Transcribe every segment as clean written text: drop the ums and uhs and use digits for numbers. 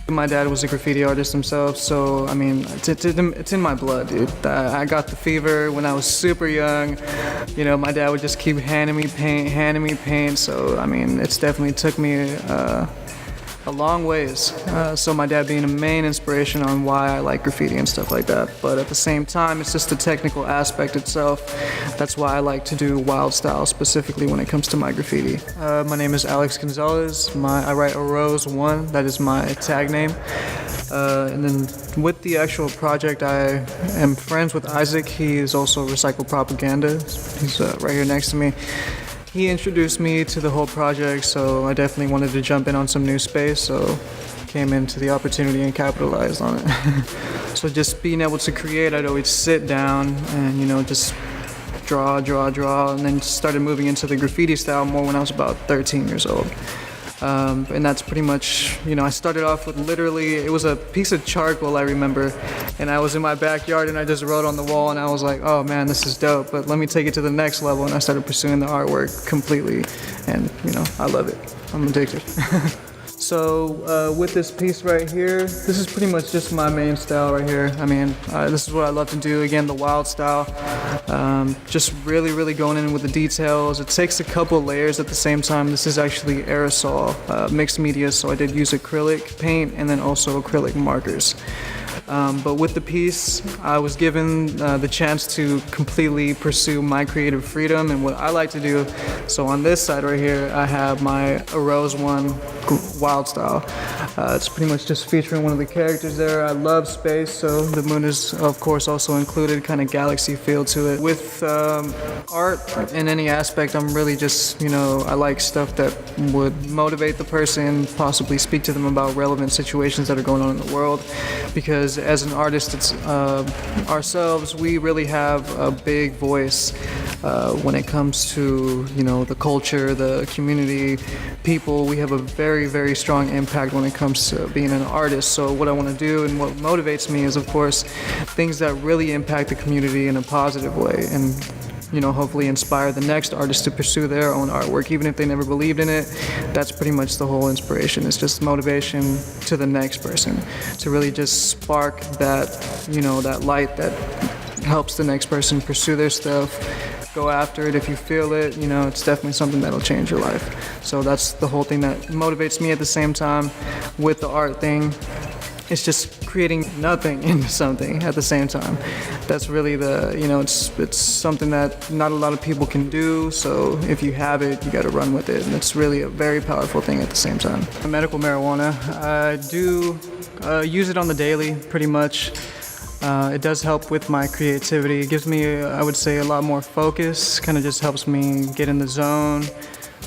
My dad was a graffiti artist himself, so I mean, it's in my blood, dude. I got the fever when I was super young. You know, my dad would just keep handing me paint. So I mean, it's definitely took me a long ways. So my dad being a main inspiration on why I like graffiti and stuff like that. But at the same time, it's just the technical aspect itself. That's why I like to do wild style specifically when it comes to my graffiti. My name is Alex Gonzalez. I write Rose1, that is my tag name. And then with the actual project, I am friends with Isaac. He is also Recycle Propaganda. He's right here next to me. He introduced me to the whole project, so I definitely wanted to jump in on some new space, so came into the opportunity and capitalized on it. So just being able to create, I'd always sit down and, you know, just draw, and then started moving into the graffiti style more when I was about 13 years old. And that's pretty much, you know, I started off with literally, it was a piece of charcoal, I remember, and I was in my backyard and I just wrote on the wall and I was like, oh man, this is dope, but let me take it to the next level, and I started pursuing the artwork completely, and you know, I love it. I'm addicted. So with this piece right here, this is pretty much just my main style right here. I mean, this is what I love to do. Again, the wild style. Just really going in with the details. It takes a couple layers at the same time. This is actually aerosol, mixed media, so I did use acrylic paint and then also acrylic markers. But with the piece, I was given the chance to completely pursue my creative freedom and what I like to do. So on this side right here, I have my Rose1 wild style. It's pretty much just featuring one of the characters there. I love space, so the moon is of course also included, kind of galaxy feel to it. With art in any aspect, I'm really just, you know, I like stuff that would motivate the person, possibly speak to them about relevant situations that are going on in the world, because as an artist, it's ourselves, we really have a big voice when it comes to, you know, the culture, the community, people. We have a very strong impact when it comes to being an artist. So what I want to do and what motivates me is, of course, things that really impact the community in a positive way, and you know, hopefully inspire the next artist to pursue their own artwork, even if they never believed in it. That's pretty much the whole inspiration. It's just motivation to the next person, to really just spark that, you know, that light that helps the next person pursue their stuff. Go after it if you feel it, you know, it's definitely something that'll change your life. So that's the whole thing that motivates me at the same time with the art thing. It's just creating nothing into something at the same time. That's really the, you know, it's something that not a lot of people can do, so if you have it, you gotta run with it, and it's really a very powerful thing at the same time. Medical marijuana, I do use it on the daily, pretty much. It does help with my creativity. It gives me, I would say, a lot more focus, kind of just helps me get in the zone.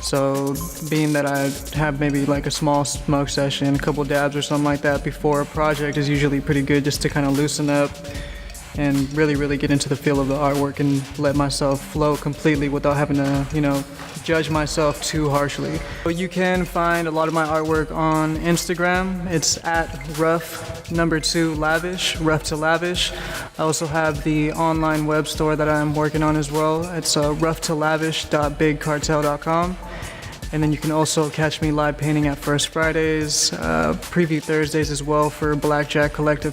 So being that I have maybe like a small smoke session, a couple dabs or something like that before a project is usually pretty good, just to kind of loosen up and really get into the feel of the artwork and let myself flow completely without having to, you know, judge myself too harshly. So you can find a lot of my artwork on Instagram. It's at rough2lavish, rough2lavish. I also have the online web store that I'm working on as well. It's rough2lavish.bigcartel.com. And then you can also catch me live painting at First Fridays, preview Thursdays as well for Blackjack Collective.